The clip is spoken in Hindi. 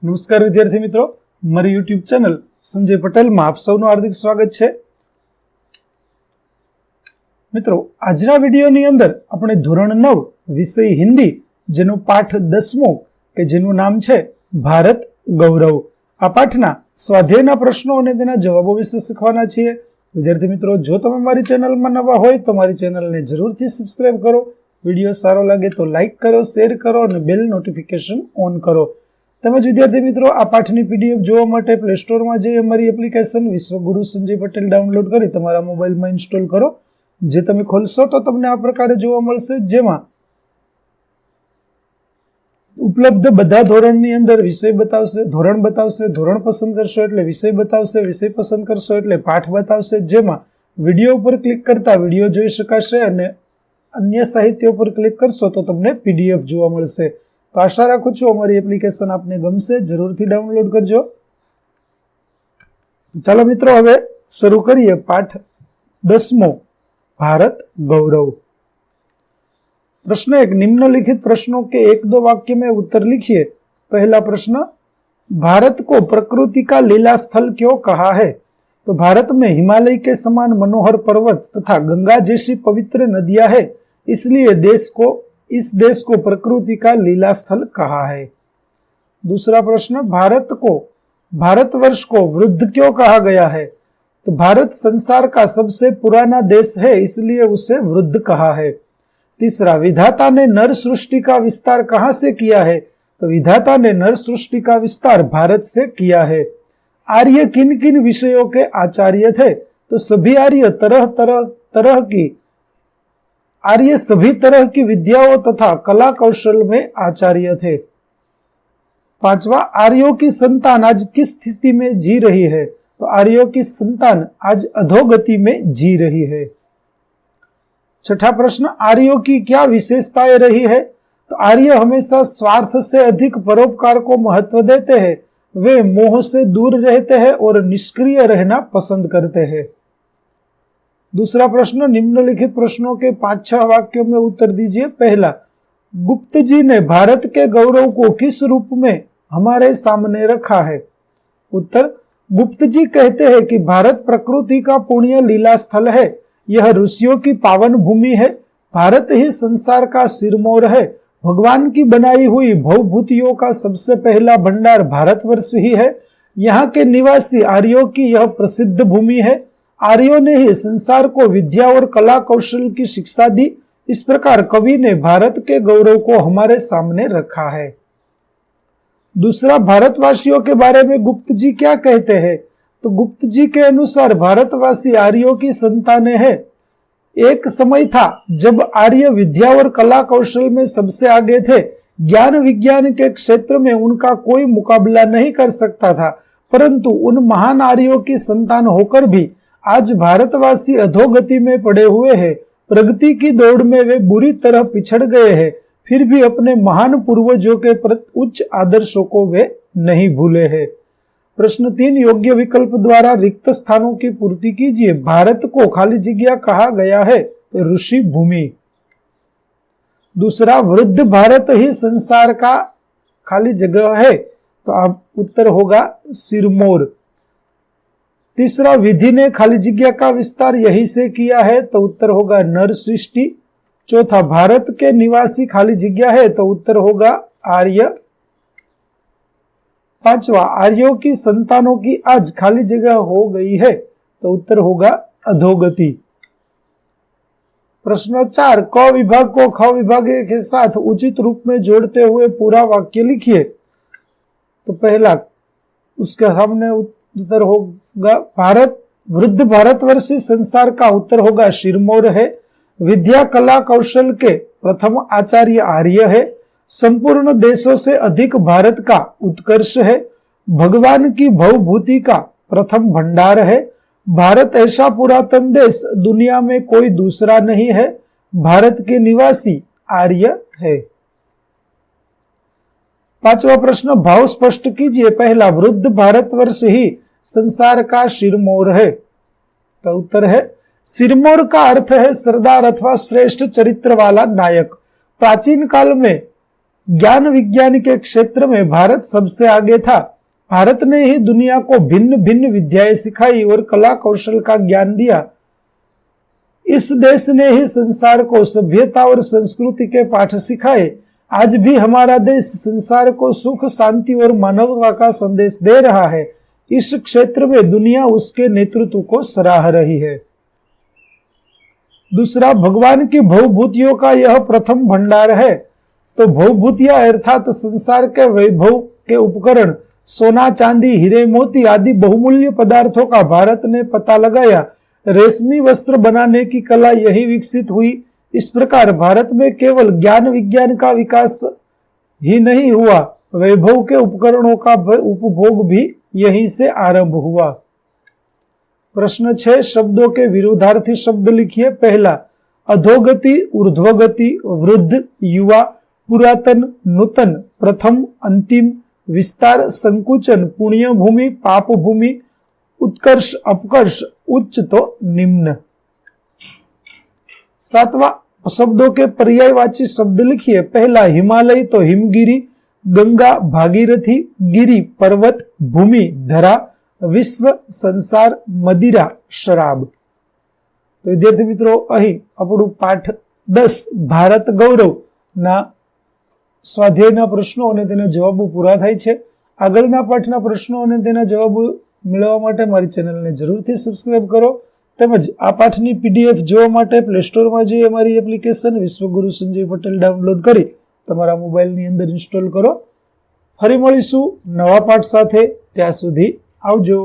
નમસ્કાર વિદ્યાર્થી મિત્રો, મારી યુટ્યુબ ચેનલ સંજય પટેલમાં આપ સૌનું હાર્દિક સ્વાગત છે। મિત્રો, આજના વિડીયોની અંદર આપણે ધોરણ 9 વિષય હિન્દી જેનો પાઠ 10મો કે જેનું નામ છે ભારત ગૌરવ, આ પાઠના સ્વાધ્યાયના પ્રશ્નો અને તેના જવાબો વિશે શીખવાના છીએ। વિદ્યાર્થી મિત્રો, જો તમે મારી ચેનલમાં નવા હોય તો મારી ચેનલને જરૂરથી સબસ્ક્રાઇબ કરો, વિડીયો સારો લાગે તો લાઇક કરો, શેર કરો અને બેલ નોટિફિકેશન ઓન કરો। તેમજ વિદ્યાર્થી મિત્રો, આ પાઠની પીડીએફ જોવા માટે પ્લે સ્ટોરમાં જઈ અમારી એપ્લિકેશન વિશ્વગુરુ સંજય પટેલ ડાઉનલોડ કરી તમારા મોબાઈલમાં ઇન્સ્ટોલ કરો। જે તમે ખોલશો તો તમને આ પ્રકારે જોવા મળશે, જેમાં ઉપલબ્ધ બધા ધોરણની અંદર વિષય બતાવશે, ધોરણ બતાવશે, ધોરણ પસંદ કરશો એટલે વિષય બતાવશે, વિષય પસંદ કરશો એટલે પાઠ બતાવશે। જેમાં વિડીયો ઉપર ક્લિક કરતા વિડીયો જોઈ શકાશે અને અન્ય સાહિત્ય ઉપર ક્લિક કરશો તો તમને પીડીએફ જોવા મળશે। તો આશા રાખું છું અમારી એપ્લિકેશન આપને ગમશે, જરૂરથી ડાઉનલોડ કરજો। ચાલો મિત્રો, હવે શરૂ કરીએ પાઠ 10મો भारत गौरव। प्रश्न 1, निम्नलिखित प्रश्नों के 1-2 वाक्य में उत्तर लिखिए। पहला प्रश्न, भारत को प्रकृति का लीला स्थल क्यों कहा है? तो भारत में हिमालय के समान मनोहर पर्वत तथा गंगा जैसी पवित्र नदियां है, इसलिए इस देश को प्रकृति का लीला स्थल कहा है। दूसरा प्रश्न, भारतवर्ष को वृद्ध क्यों कहा गया है? तो भारत संसार का सबसे पुराना देश है, इसलिए उसे वृद्ध कहा है। तीसरा, विधाता ने नर सृष्टि का विस्तार कहां से किया है? तो विधाता ने नर सृष्टि का विस्तार भारत से किया है। आर्य किन किन विषयों के आचार्य थे? तो सभी तरह की विद्याओं तथा कला कौशल में आचार्य थे। पांचवा, आर्यों की संतान आज किस स्थिति में जी रही है? तो आर्यों की संतान आज अधोगति में जी रही है। छठा प्रश्न, आर्यों की क्या विशेषताएं रही है? तो आर्य हमेशा स्वार्थ से अधिक परोपकार को महत्व देते हैं, वे मोह से दूर रहते हैं और निष्क्रिय रहना पसंद करते हैं। दूसरा प्रश्न, निम्नलिखित प्रश्नों के 5-6 वाक्यों में उत्तर दीजिए। पहला, गुप्त जी ने भारत के गौरव को किस रूप में हमारे सामने रखा है? उत्तर, गुप्त जी कहते हैं कि भारत प्रकृति का पुण्य लीला स्थल है, यह ऋषियों की पावन भूमि है, भारत ही संसार का सिरमौर है, भगवान की बनाई हुई भवभूतियों का सबसे पहला भंडार भारतवर्ष ही है, यहाँ के निवासी आर्यों की यह प्रसिद्ध भूमि है, आर्यों ने ही संसार को विद्या और कला कौशल की शिक्षा दी। इस प्रकार कवि ने भारत के गौरव को हमारे सामने रखा है। दूसरा, भारतवासियों के बारे में गुप्त जी क्या कहते हैं? तो गुप्त जी के अनुसार भारतवासी आर्यों की संतानें हैं। एक समय था जब आर्य विद्या और कला कौशल में सबसे आगे थे, ज्ञान विज्ञान के क्षेत्र में उनका कोई मुकाबला नहीं कर सकता था, परंतु उन महान आर्यों की संतान होकर भी आज भारतवासी अधोगति में पड़े हुए हैं। प्रगति की दौड़ में वे बुरी तरह पिछड़ गए हैं, फिर भी अपने महान पूर्वजों के उच्च आदर्शों को वे नहीं भूले हैं। प्रश्न 3, योग्य विकल्प द्वारा रिक्त स्थानों की पूर्ति कीजिए। भारत को खाली जगह कहा गया है, तो ऋषि भूमि। दूसरा, वृद्ध भारत ही संसार का खाली जगह है, तो अब उत्तर होगा सिरमौर। तीसरा, विधि ने खाली जगह का विस्तार यही से किया है, तो उत्तर होगा नर सृष्टि। चौथा, भारत के निवासी खाली जगह है, तो उत्तर होगा आर्य। पांचवा, आर्यों की संतानों की आज खाली जगह हो गई है, तो उत्तर होगा अधोगति। प्रश्न 4, क विभाग को ख विभाग के साथ उचित रूप में जोड़ते हुए पूरा वाक्य लिखिए। तो पहला, उसके सामने उत्तर होगा वृद्ध भारतवर्षी संसार का, उत्तर होगा सिरमौर है। विद्या कला कौशल के प्रथम आचार्य आर्य है। संपूर्ण देशों से अधिक भारत का उत्कर्ष है। भगवान की भवभूति का प्रथम भंडार है। भारत ऐसा पुरातन देश दुनिया में कोई दूसरा नहीं है। भारत के निवासी आर्य है। पांचवा प्रश्न, भाव स्पष्ट कीजिए। पहला, वृद्ध भारतवर्ष ही संसार का सिरमौर है, तो उत्तर है सिरमौर का अर्थ है सरदार अथवा श्रेष्ठ चरित्र वाला नायक। प्राचीन काल में ज्ञान विज्ञान के क्षेत्र में भारत सबसे आगे था। भारत ने ही दुनिया को भिन्न भिन्न विद्याएं सिखाई और कला कौशल का ज्ञान दिया। इस देश ने ही संसार को सभ्यता और संस्कृति के पाठ सिखाए। आज भी हमारा देश संसार को सुख, शांति और मानवता का संदेश दे रहा है। इस क्षेत्र में दुनिया उसके नेतृत्व को सराह रही है। दूसरा, भगवान की भवभूतियों का यह प्रथम भंडार है। तो भवभूतियां अर्थात संसार के वैभव के उपकरण, सोना, चांदी, हीरे, मोती आदि बहुमूल्य पदार्थों का भारत ने पता लगाया। रेशमी वस्त्र बनाने की कला यही विकसित हुई। इस प्रकार भारत में केवल ज्ञान विज्ञान का विकास ही नहीं हुआ, वैभव के उपकरणों का उपभोग भी यहीं से आरंभ हुआ। प्रश्न 6, शब्दों के विरोधार्थी शब्द लिखिए। पहला, अधोगति, ऊर्ध्वगति, वृद्ध, युवा, पुरातन, नूतन, प्रथम, अंतिम, विस्तार, संकुचन, पुण्य भूमि, पाप भूमि, उत्कर्ष, अपकर्ष, उच्च तो निम्न। सातवां, शब्दों के पर्यायवाची शब्द लिखिए। पहला, हिमालय तो हिमगिरी, गंगा भागीरथी, गिरी पर्वत, भूमि धरा, विश्व संसार, मदिरा शराब। तो विद्यार्थी मित्रों, અહીં આપણું પાઠ 10 ભારત ગૌરવ ના સ્વાધ્યાયના પ્રશ્નો અને તેના જવાબો પૂરા થાય છે। આગળના પાઠના પ્રશ્નો અને તેના જવાબો મેળવવા માટે મારી ચેનલને જરૂરથી સબસ્ક્રાઇબ કરો। તેમજ આ પાઠની પીડીએફ જોવા માટે પ્લે સ્ટોરમાં જઈ અમારી એપ્લિકેશન વિશ્વગુરુ સંજય પટેલ ડાઉનલોડ કરી તમારા મોબાઈલની અંદર ઇન્સ્ટોલ કરો। ફરી મળીશું નવા પાઠ સાથે, ત્યાં સુધી આવજો।